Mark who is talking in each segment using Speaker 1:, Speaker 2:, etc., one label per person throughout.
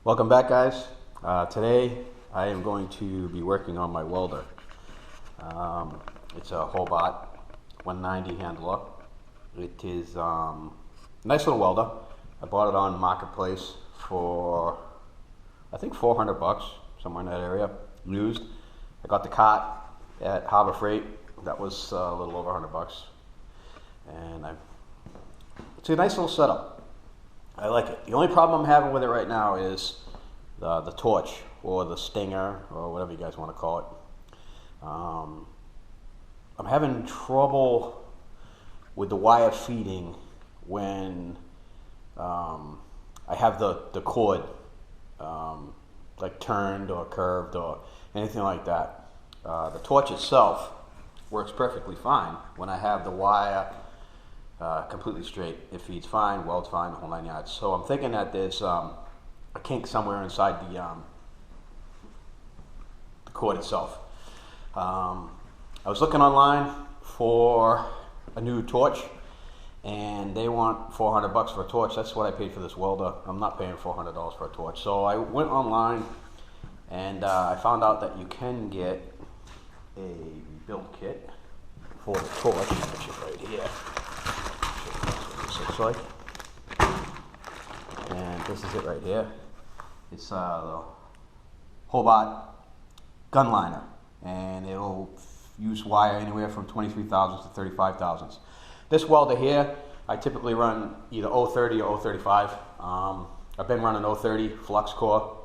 Speaker 1: Welcome back, guys. Today I am going to be working on my welder. It's a Hobart 190 handler. It is a nice little welder. I bought it on Marketplace for I think $400, somewhere in that area, used. I got the cart at Harbor Freight. That was a little over $100, and it's a nice little setup. I like it. The only problem I'm having with it right now is the torch, or the stinger, or whatever you guys want to call it. I'm having trouble with the wire feeding when I have the cord like turned or curved or anything like that. The torch itself works perfectly fine when I have the wire completely straight. It feeds fine, welds fine, the whole 9 yards. So I'm thinking that there's a kink somewhere inside the cord itself. I was looking online for a new torch, and they want $400 for a torch. That's what I paid for this welder. I'm not paying $400 for a torch. So I went online, and I found out that you can get a rebuild kit for the torch, which is right here. Looks like, and this is it right here. It's the Hobart gun liner, and it'll use wire anywhere from 23 thousandths to 35 thousandths. This welder here, I typically run either 030 or 035. I've been running 030 flux core.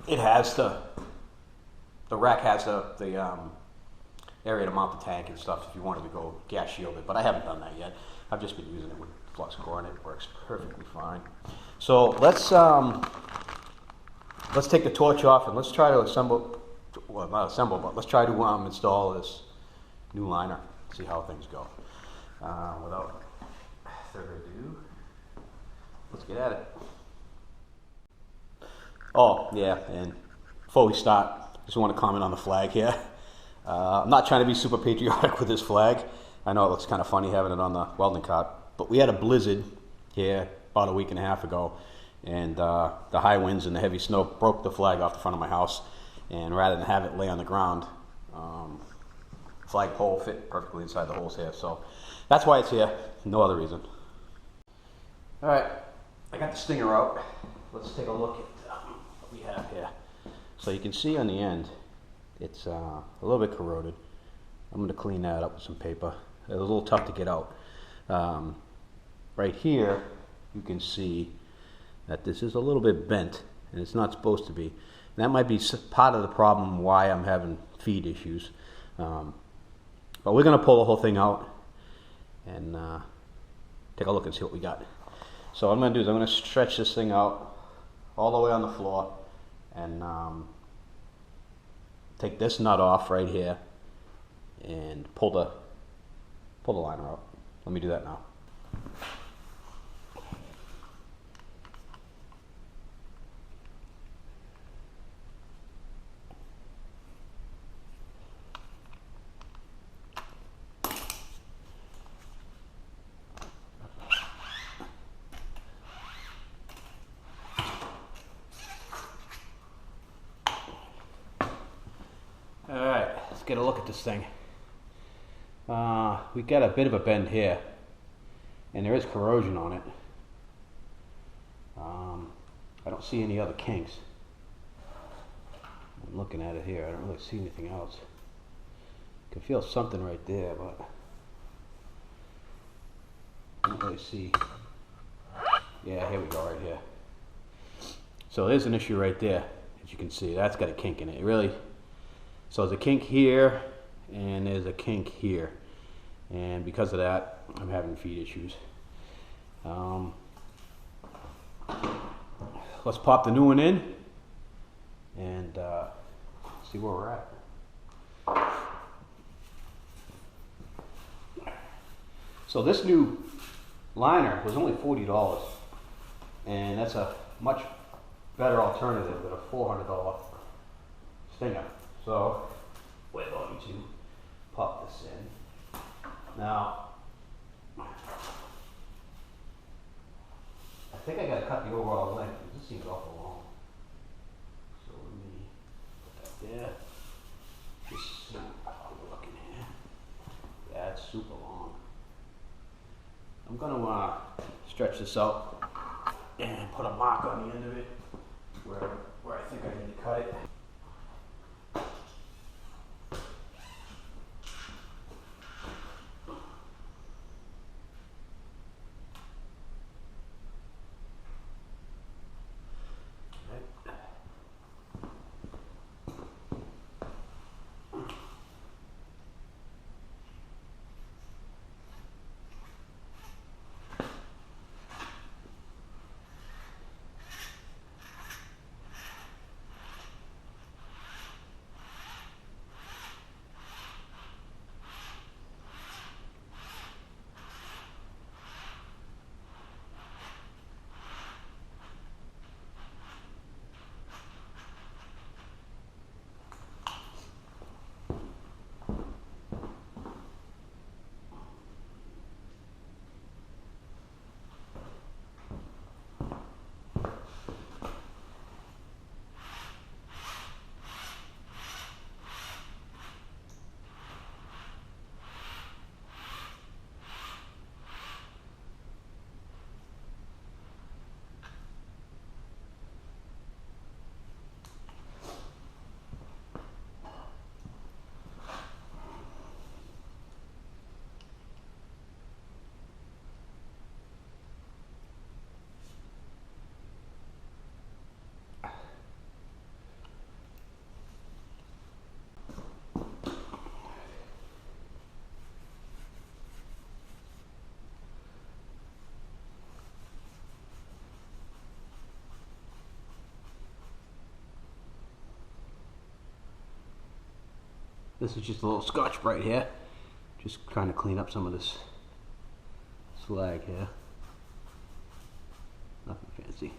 Speaker 1: It has the rack has the area to mount the tank and stuff if you wanted to go gas shielded, but I haven't done that yet. I've just been using it with flux core, and it works perfectly fine. So let's take the torch off, and let's try to assemble, well, not assemble, but let's try to install this new liner, see how things go. Without further ado, let's get at it. Oh yeah, and before we start, I just want to comment on the flag here. I'm not trying to be super patriotic with this flag. I know it looks kind of funny having it on the welding cart, but we had a blizzard here about a week and a half ago, and the high winds and the heavy snow broke the flag off the front of my house, and rather than have it lay on the ground, flagpole fit perfectly inside the holes here, so that's why it's here, no other reason. Alright, I got the stinger out. Let's take a look at what we have here. So you can see on the end, it's a little bit corroded. I'm going to clean that up with some paper. It was a little tough to get out. Right here, you can see that this is a little bit bent, and it's not supposed to be. And that might be part of the problem why I'm having feed issues. But we're going to pull the whole thing out and take a look and see what we got. So what I'm going to do is I'm going to stretch this thing out all the way on the floor, and take this nut off right here and pull the liner out. Let me do that now. Alright, let's get a look at this thing. We got a bit of a bend here, and there is corrosion on it. I don't see any other kinks. I'm looking at it here, I don't really see anything else. I can feel something right there, but I don't really see. Yeah, here we go, right here. So there's an issue right there, as you can see. That's got a kink in it. So there's a kink here, and there's a kink here. And because of that, I'm having feed issues. Let's pop the new one in and see where we're at. So this new liner was only $40, and that's a much better alternative than a $400 stinger. So we're going to pop this in. Now, I think I gotta cut the overall length, because this seems awful long. So let me put that there. Just see how we're looking here. Yeah, it's super long. I'm gonna stretch this out and put a mark on the end of it where I think I need to cut it. This is just a little Scotch-Brite here. Just trying to clean up some of this slag here. Nothing fancy.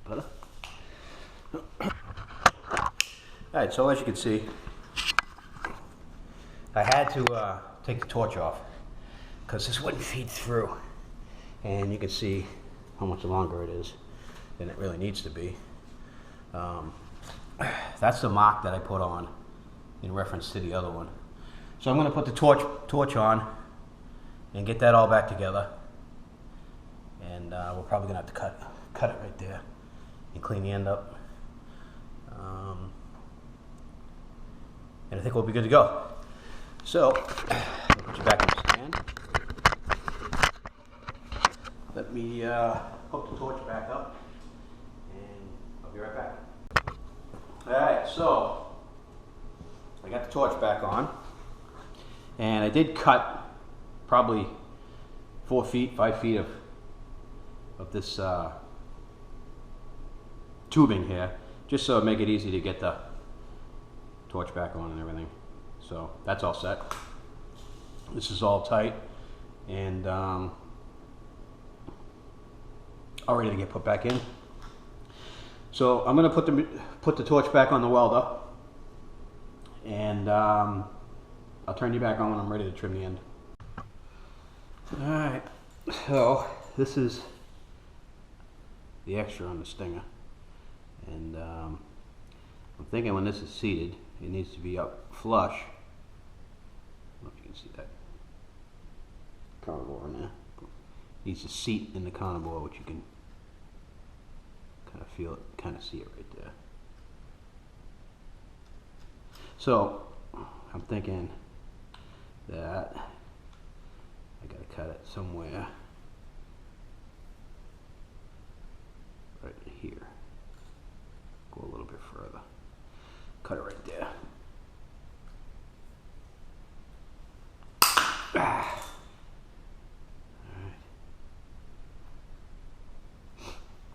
Speaker 1: Better. Alright, so as you can see, I had to take the torch off because this wouldn't feed through, and you can see how much longer it is than it really needs to be. That's the mark that I put on in reference to the other one. So I'm going to put the torch on and get that all back together, and we're probably going to have to cut it right there and clean the end up, and I think we'll be good to go. So, I'll put you back in the stand. Let me hook the torch back up, and I'll be right back. Alright, so I got the torch back on, and I did cut probably 4 feet, 5 feet of this tubing here, just so it make it easy to get the torch back on and everything. So that's all set. This is all tight and all ready to get put back in. So I'm going to put the torch back on the welder, and I'll turn you back on when I'm ready to trim the end. All right. So this is the extra on the stinger, and I'm thinking when this is seated, it needs to be up flush. I don't know if you can see that carnivore in there. It needs to seat in the carnivore, which you can kind of feel it, kind of see it right there. So I'm thinking that I gotta cut it somewhere right here. Go a little bit further. Cut it right there. Ah.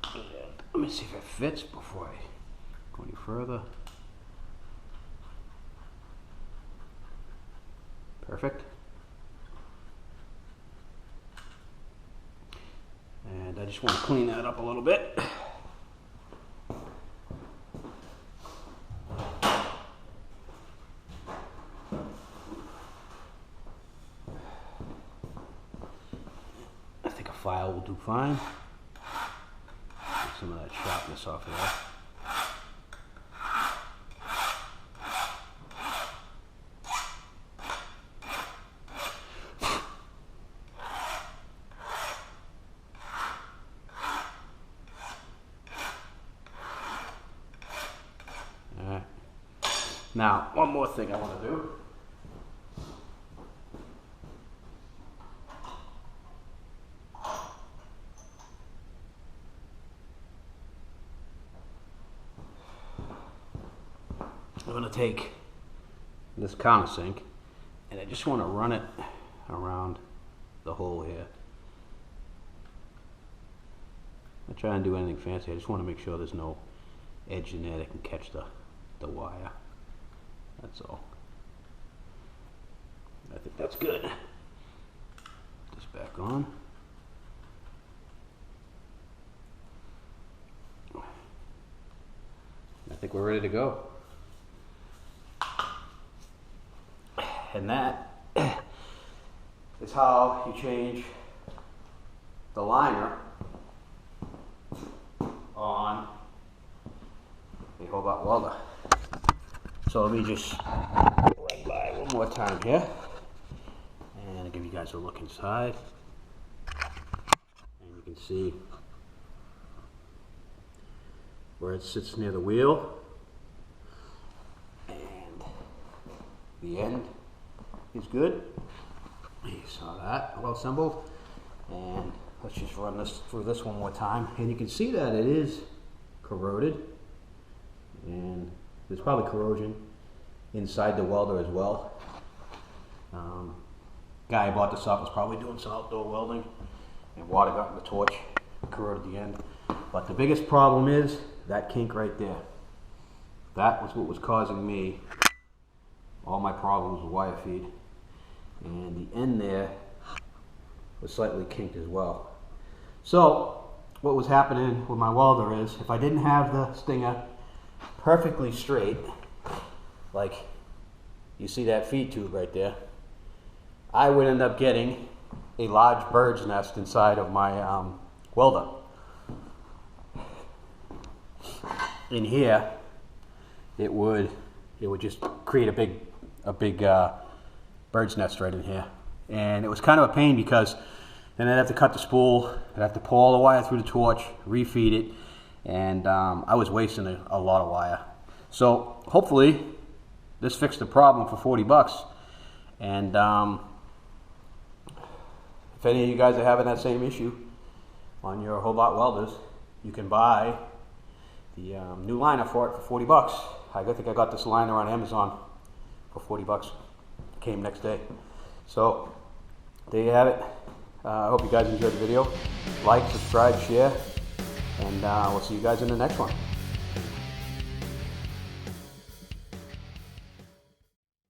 Speaker 1: All right. Let me see if it fits before I go any further. Perfect. And I just want to clean that up a little bit. file will do fine. Get some of that sharpness off of there. Alright. Now, one more thing I want to do. I'm going to take this countersink and I just want to run it around the hole here. I'm not trying to do anything fancy, I just want to make sure there's no edge in there that can catch the wire. That's all. I think that's good. Put this back on. I think we're ready to go. And that is how you change the liner on a Hobart Welder. So let me just run by one more time here and I'll give you guys a look inside. And you can see where it sits near the wheel, and the end is good. You saw that, well assembled. And let's just run this through this one more time, and you can see that it is corroded, and there's probably corrosion inside the welder as well. Guy who bought this off was probably doing some outdoor welding, and water got in the torch, corroded the end. But the biggest problem is that kink right there. That was what was causing me all my problems with wire feed. And the end there was slightly kinked as well. So what was happening with my welder is, if I didn't have the stinger perfectly straight, like you see that feed tube right there, I would end up getting a large bird's nest inside of my welder. In here, it would just create a big bird's nest right in here, and it was kind of a pain because then I'd have to cut the spool, I'd have to pull all the wire through the torch, refeed it, and I was wasting a lot of wire. So hopefully this fixed the problem for 40 bucks. And if any of you guys are having that same issue on your Hobart welders, you can buy the new liner for it for 40 bucks. I think I got this liner on Amazon for 40 bucks. It came next day. So there you have it. I hope you guys enjoyed the video. Like, subscribe, share, and we'll see you guys in the next one.